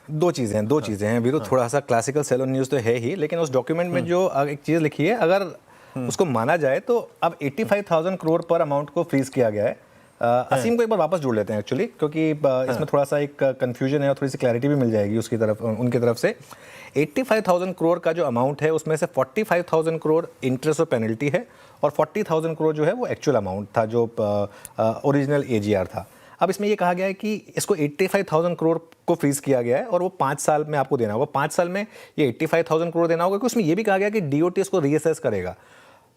दो चीज़ें हैं वीरू। थोड़ा सा क्लासिकल सेल ऑन न्यूज़ तो है ही, लेकिन उस डॉक्यूमेंट में जो एक चीज़ लिखी है, अगर उसको माना जाए तो अब 85,000 करोड़ पर अमाउंट को फ्रीज किया गया है। असीम को एक बार वापस जोड़ लेते हैं एक्चुअली, क्योंकि इसमें थोड़ा सा एक कंफ्यूजन है और थोड़ी सी क्लैरिटी भी मिल जाएगी उसकी तरफ, उनकी तरफ से। 85,000 करोड़ का जो अमाउंट है उसमें से 45,000 करोड़ इंटरेस्ट और पेनल्टी है, और 40,000 करोड़ जो है वो एक्चुअल अमाउंट था जो ओरिजिनल एजीआर था। अब इसमें ये कहा गया है कि इसको 85,000 करोड़ को फ्रीज किया गया है और वो 5 साल में आपको देना होगा। 5 साल में ये 85,000 करोड़ देना होगा, क्योंकि उसमें ये भी कहा गया कि डीओटी इसको रीअसेस करेगा।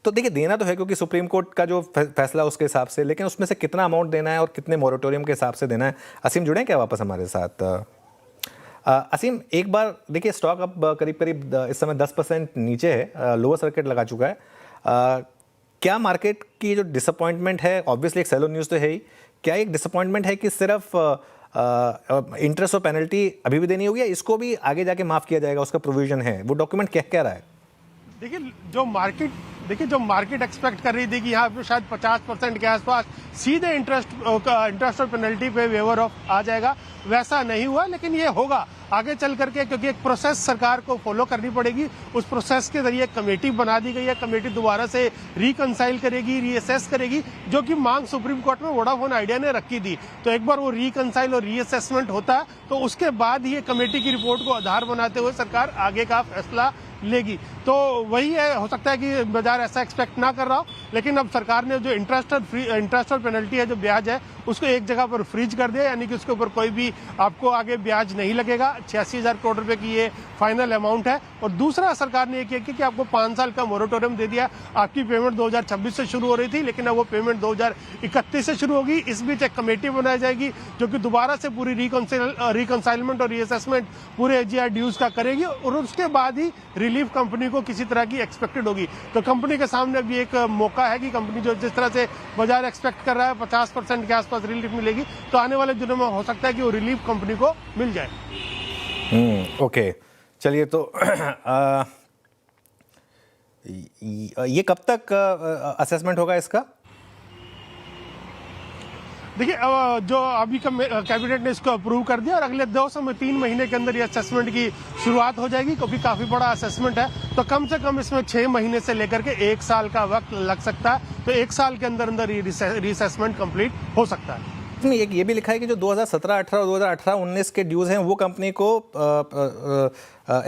तो देखिए, देना तो है क्योंकि सुप्रीम कोर्ट का जो फैसला उसके हिसाब से, लेकिन उसमें से कितना अमाउंट देना है और कितने मोरेटोरियम के हिसाब से देना है। असीम जुड़े क्या वापस हमारे साथ? असीम, एक बार देखिए, स्टॉक अब करीब करीब इस समय 10% नीचे है, लोअर सर्किट लगा चुका है। क्या मार्केट की जो डिसअपॉइंटमेंट है, ऑब्वियसली एक सेल ऑन न्यूज़ तो है ही, क्या एक डिसअपॉइंटमेंट है कि सिर्फ इंटरेस्ट और पेनल्टी अभी भी देनी होगी, या इसको भी आगे जाके माफ़ किया जाएगा, उसका प्रोविजन है? वो डॉक्यूमेंट क्या रहा है? देखिए, जो मार्केट एक्सपेक्ट कर रही थी कि यहाँ पे शायद 50% के आसपास सीधे इंटरेस्ट और पेनल्टी पे वेवर ऑफ आ जाएगा, वैसा नहीं हुआ। लेकिन ये होगा आगे चल करके, क्योंकि एक प्रोसेस सरकार को फॉलो करनी पड़ेगी। उस प्रोसेस के जरिए कमेटी बना दी गई है, कमेटी दोबारा से रिकंसाइल करेगी, रीअसेस करेगी, जो कि मांग सुप्रीम कोर्ट में वोडाफोन आइडिया ने रखी थी। तो एक बार वो रिकंसाइल और रीअसेसमेंट होता है तो उसके बाद ही ये कमेटी की रिपोर्ट को आधार बनाते हुए सरकार आगे का फैसला लेगी। तो वही है, हो सकता है कि बाजार ऐसा एक्सपेक्ट ना कर रहा हो, लेकिन अब सरकार ने जो इंटरेस्ट और पेनल्टी है, जो ब्याज है, उसको एक जगह पर फ्रीज कर दिया, यानी कि उसके ऊपर कोई भी आपको आगे ब्याज नहीं लगेगा। 86,000 करोड़ रुपए की ये फाइनल अमाउंट है। और दूसरा, सरकार ने ये किया कि आपको 5 साल का मोरेटोरियम दे दिया। आपकी पेमेंट 2026 से शुरू हो रही थी, लेकिन अब वो पेमेंट 2031 से शुरू होगी। इस बीच एक कमेटी बनाई जाएगी जो कि दोबारा से पूरी रिकंसाइलमेंट और रीअसेसमेंट पूरे एजीआर ड्यूज का करेगी, और उसके बाद ही रिलीफ कंपनी को किसी तरह की एक्सपेक्टेड होगी। तो कंपनी के सामने भी एक मौका है कि कंपनी जो जिस तरह से बाजार एक्सपेक्ट कर रहा है 50% के आसपास रिलीफ मिलेगी, तो आने वाले दिनों में हो सकता है कि वो रिलीफ कंपनी को मिल जाए। ओके, चलिए, तो ये कब तक असेसमेंट होगा इसका? देखिए, जो अभी कैबिनेट ने इसको अप्रूव कर दिया, और अगले 3 महीने के अंदर ये असेसमेंट की शुरुआत हो जाएगी, क्योंकि काफी बड़ा असेसमेंट है। तो कम से कम इसमें 6 महीने से लेकर के 1 साल का वक्त लग सकता है। तो 1 साल के अंदर अंदर ये रीअसेसमेंट कंप्लीट हो सकता है। इसमें ये भी लिखा है कि जो 2017-18 और 2018-19 के ड्यूज हैं वो कंपनी को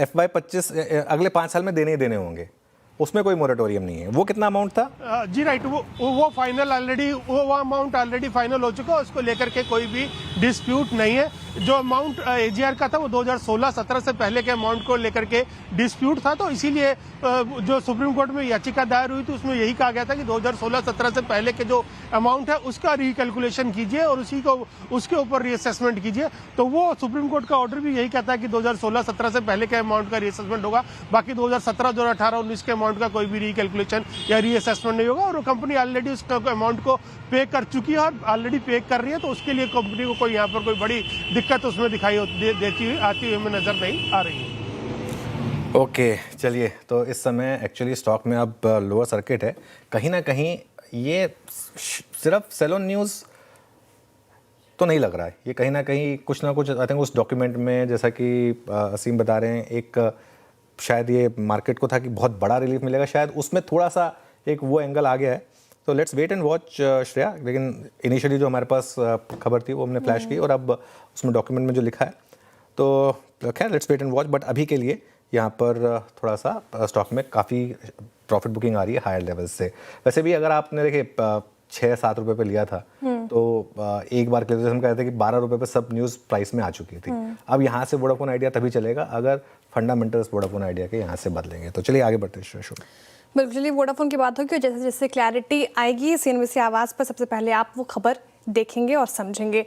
FY25 अगले 5 साल में देने ही देने होंगे, उसमें कोई मोरेटोरियम नहीं है। वो कितना अमाउंट था? जी राइट, वो फाइनल ऑलरेडी, वो अमाउंट ऑलरेडी फाइनल हो चुका है, उसको लेकर के कोई भी डिस्प्यूट नहीं है। जो अमाउंट एजीआर का था वो 2016-17 से पहले के अमाउंट को लेकर के डिस्प्यूट था। तो इसीलिए जो सुप्रीम कोर्ट में याचिका दायर हुई थी उसमें यही कहा गया था कि 2016-17 से पहले के जो अमाउंट है उसका रिकैलकुलेशन कीजिए और उसके ऊपर रीअसेसमेंट कीजिए। तो वो सुप्रीम कोर्ट का ऑर्डर भी यही कहता है कि 2016-17 से पहले के अमाउंट का रीअसेसमेंट होगा। बाकी 2017, 2018, 19 के अमाउंट का कोई भी रिकैलकुलेशन या रीअसेसमेंट नहीं होगा। और वो कंपनी ऑलरेडी उस अमाउंट को पे कर चुकी है और ऑलरेडी पे कर रही है, तो उसके लिए कंपनी को कोई यहाँ पर कोई बड़ी दिक्कत उसमें दिखाई देती हुई आती हुई हमें नजर नहीं आ रही है। ओके, चलिए, तो इस समय एक्चुअली स्टॉक में अब लोअर सर्किट है। कहीं ना कहीं ये सिर्फ सेल ऑन न्यूज़ तो नहीं लग रहा है, ये कहीं ना कहीं कुछ ना कुछ आई थिंक उस डॉक्यूमेंट में, जैसा कि असीम बता रहे हैं, एक शायद ये मार्केट को था कि बहुत बड़ा रिलीफ मिलेगा, शायद उसमें थोड़ा सा एक वो एंगल आ गया है। तो let's wait and watch Shreya. लेकिन इनिशियली जो हमारे पास खबर थी वो हमने फ्लैश की, और अब उसमें डॉक्यूमेंट में जो लिखा है, तो खैर let's wait and watch. But अभी के लिए यहाँ पर थोड़ा सा स्टॉक में काफ़ी प्रॉफिट बुकिंग आ रही है हायर लेवल्स से। वैसे भी अगर आपने देखे 6-7 रुपये पे लिया था, तो एक बार के लिए हम कहते हैं कि 12 रुपये पे सब न्यूज़ प्राइस में आ चुकी थी। अब यहाँ से वोडाफोन आइडिया तभी चलेगा अगर फंडामेंटल्स वोडाफोन आइडिया के यहाँ से बदलेंगे। तो चलिए आगे बढ़ते हैं। बिल्कुल, चलिए, वोडाफोन की बात होगी और जैसे जैसे क्लैरिटी आएगी CNBC आवाज़ पर सबसे पहले आप वो खबर देखेंगे और समझेंगे।